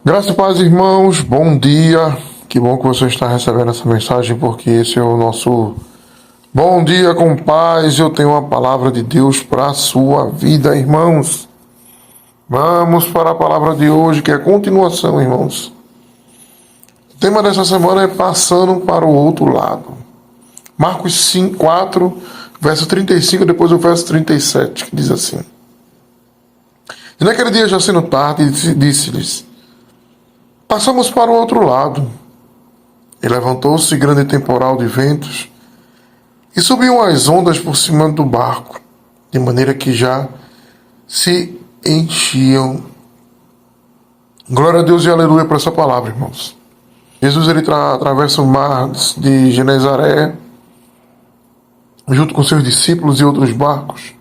Graças e paz, irmãos, bom dia. Que bom que você está recebendo essa mensagem, porque esse é o nosso bom dia com paz. Eu tenho uma palavra de Deus para a sua vida, irmãos. Vamos para a palavra de hoje, que é a continuação, irmãos. O tema dessa semana é passando para o outro lado. Marcos 4, verso 35, depois o verso 37, que diz assim: E naquele dia, já sendo tarde, disse-lhes: Passamos para o outro lado. E levantou-se grande temporal de ventos, e subiam as ondas por cima do barco, de maneira que já se enchiam. Glória a Deus e aleluia por essa palavra, irmãos. Jesus ele atravessa o mar de Genezaré, junto com seus discípulos e outros barcos.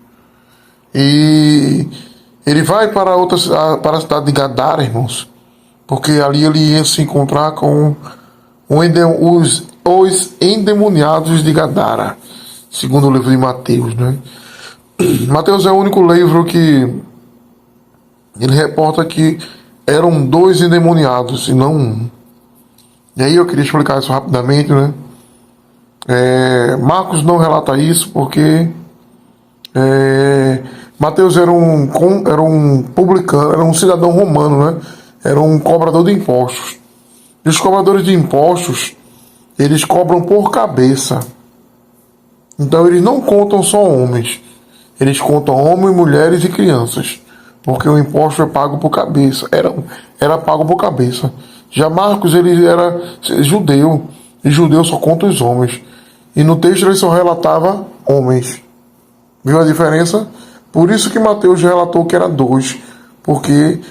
E ele vai para a cidade de Gadara, irmãos, porque ali ele ia se encontrar com os endemoniados de Gadara, segundo o livro de Mateus, né? Mateus é o único livro que ele reporta que eram 2 endemoniados e não um. E aí eu queria explicar isso rapidamente, né? Marcos não relata isso porque Mateus era um publicano, era um cidadão romano, né? Era um cobrador de impostos. E os cobradores de impostos, eles cobram por cabeça. Então eles não contam só homens. Eles contam homens, mulheres e crianças. Porque o imposto é pago por cabeça. Era pago por cabeça. Já Marcos, ele era judeu. E judeu só conta os homens. E no texto ele só relatava homens. Viu a diferença? Por isso que Mateus relatou que era 2. Porque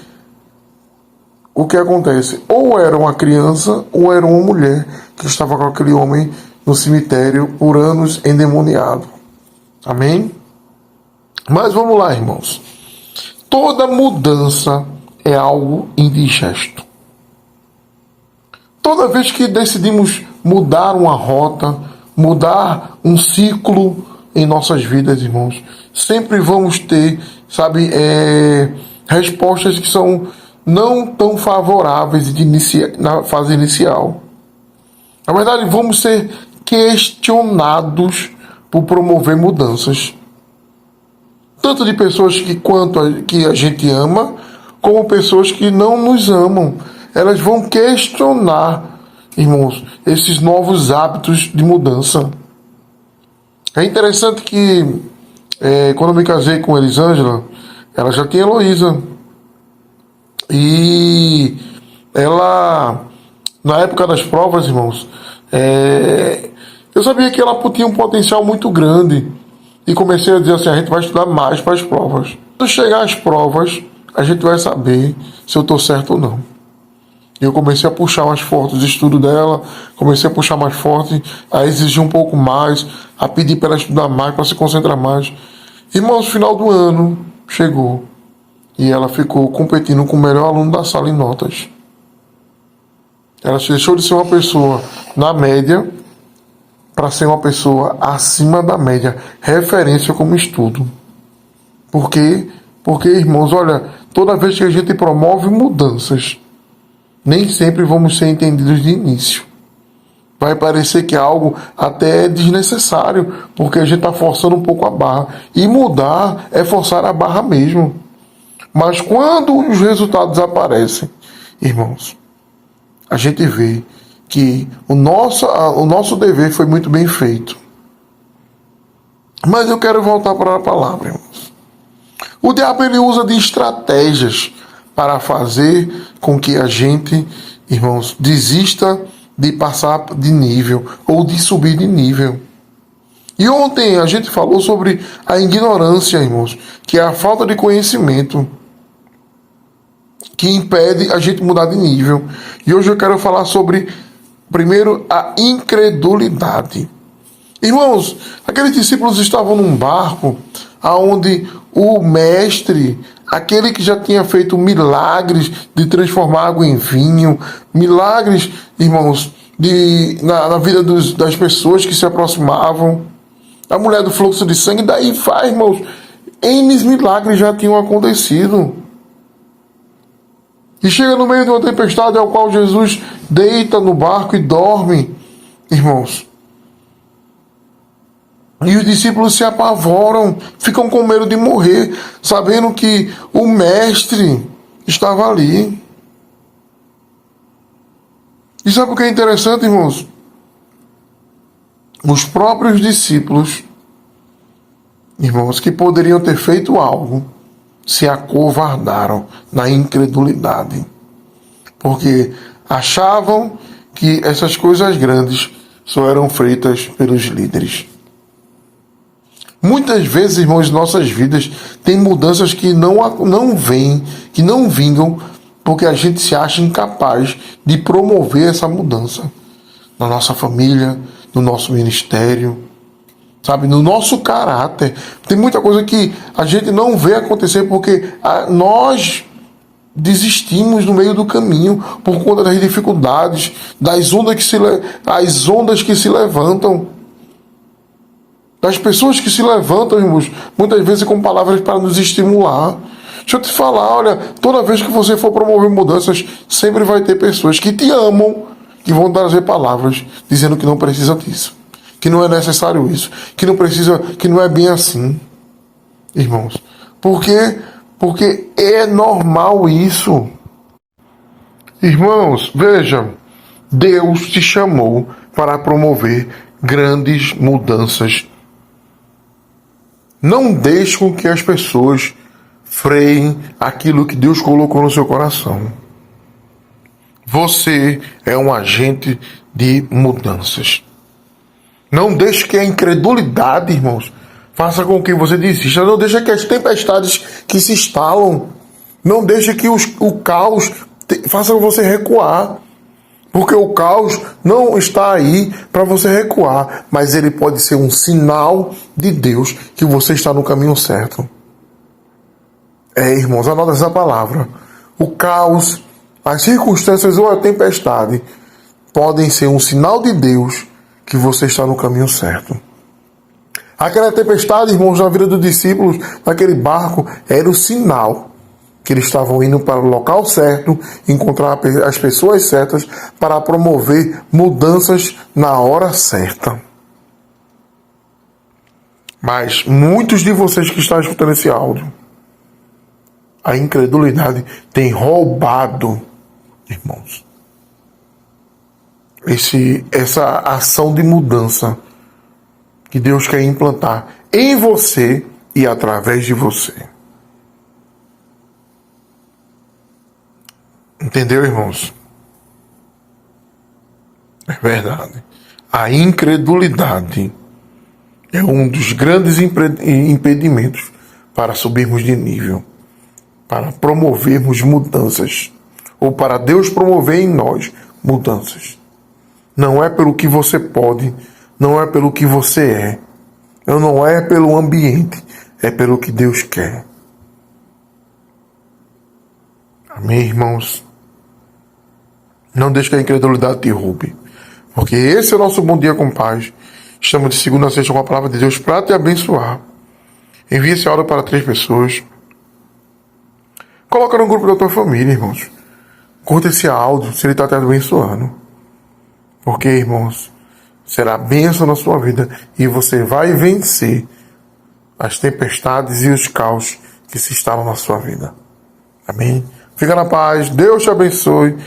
o que acontece? Ou era uma criança, ou era uma mulher que estava com aquele homem no cemitério por anos endemoniado. Amém? Mas vamos lá, irmãos. Toda mudança é algo indigesto. Toda vez que decidimos mudar uma rota, mudar um ciclo em nossas vidas, irmãos, sempre vamos ter, respostas que são não tão favoráveis na fase inicial. Na verdade, vamos ser questionados por promover mudanças. Tanto de pessoas que a gente ama, como pessoas que não nos amam. Elas vão questionar, irmãos, esses novos hábitos de mudança. É interessante que, quando eu me casei com Elisângela, ela já tinha Heloísa. E ela, na época das provas, irmãos, eu sabia que ela tinha um potencial muito grande. E comecei a dizer assim: a gente vai estudar mais para as provas. Quando chegar às provas, a gente vai saber se eu estou certo ou não. E eu comecei a puxar mais forte os estudos dela, comecei a puxar mais forte, a exigir um pouco mais, a pedir para ela estudar mais, para se concentrar mais. Irmãos, final do ano chegou. E ela ficou competindo com o melhor aluno da sala em notas. Ela deixou de ser uma pessoa na média para ser uma pessoa acima da média. Referência como estudo. Por quê? Porque, irmãos, olha, toda vez que a gente promove mudanças, nem sempre vamos ser entendidos de início. Vai parecer que é algo até desnecessário, porque a gente está forçando um pouco a barra. E mudar é forçar a barra mesmo. Mas quando os resultados aparecem, irmãos, a gente vê que o nosso dever foi muito bem feito. Mas eu quero voltar para a palavra, irmãos. O diabo ele usa de estratégias para fazer com que a gente, irmãos, desista de passar de nível ou de subir de nível. E ontem a gente falou sobre a ignorância, irmãos, que é a falta de conhecimento que impede a gente mudar de nível. E hoje eu quero falar sobre, primeiro, a incredulidade. Irmãos, aqueles discípulos estavam num barco onde o mestre, aquele que já tinha feito milagres de transformar água em vinho, milagres, irmãos, na vida das pessoas que se aproximavam, a mulher do fluxo de sangue, daí vai, irmãos, N milagres já tinham acontecido. E chega no meio de uma tempestade ao qual Jesus deita no barco e dorme, irmãos. E os discípulos se apavoram, ficam com medo de morrer, sabendo que o mestre estava ali. E sabe o que é interessante, irmãos? Os próprios discípulos, irmãos, que poderiam ter feito algo, se acovardaram na incredulidade, porque achavam que essas coisas grandes só eram feitas pelos líderes. Muitas vezes, irmãos, em nossas vidas tem mudanças que não vêm, que não vingam, porque a gente se acha incapaz de promover essa mudança na nossa família, no nosso ministério, sabe, no nosso caráter. Tem muita coisa que a gente não vê acontecer porque nós desistimos no meio do caminho por conta das dificuldades, as ondas que se levantam, das pessoas que se levantam, irmãos, muitas vezes com palavras para nos estimular. Deixa eu te falar, olha, toda vez que você for promover mudanças, sempre vai ter pessoas que te amam, que vão trazer palavras dizendo que não precisa disso, que não é necessário isso, que não precisa, que não é bem assim, irmãos. Por quê? Porque é normal isso. Irmãos, veja, Deus te chamou para promover grandes mudanças. Não deixe com que as pessoas freiem aquilo que Deus colocou no seu coração. Você é um agente de mudanças. Não deixe que a incredulidade, irmãos, faça com que você desista. Não deixe que as tempestades que se instalam, não deixe que o caos faça você recuar. Porque o caos não está aí para você recuar, mas ele pode ser um sinal de Deus que você está no caminho certo. Irmãos, anota essa palavra. O caos, as circunstâncias ou a tempestade podem ser um sinal de Deus que você está no caminho certo. Aquela tempestade, irmãos, na vida dos discípulos, naquele barco, era o sinal que eles estavam indo para o local certo, encontrar as pessoas certas para promover mudanças na hora certa. Mas muitos de vocês que estão escutando esse áudio, a incredulidade tem roubado, irmãos, essa ação de mudança que Deus quer implantar em você e através de você. Entendeu, irmãos? É verdade. A incredulidade é um dos grandes impedimentos para subirmos de nível, para promovermos mudanças, ou para Deus promover em nós mudanças. Não é pelo que você pode, não é pelo que você não é pelo ambiente, é pelo que Deus quer. Amém, irmãos? Não deixe que a incredulidade te roube. Porque esse é o nosso Bom Dia com Paz. Estamos de segunda a sexta com a palavra de Deus para te abençoar. Envie esse áudio para 3 pessoas. Coloca no grupo da tua família, irmãos. Curta esse áudio se ele está te abençoando. Porque, irmãos, será bênção na sua vida e você vai vencer as tempestades e os caos que se instalam na sua vida. Amém? Fica na paz. Deus te abençoe.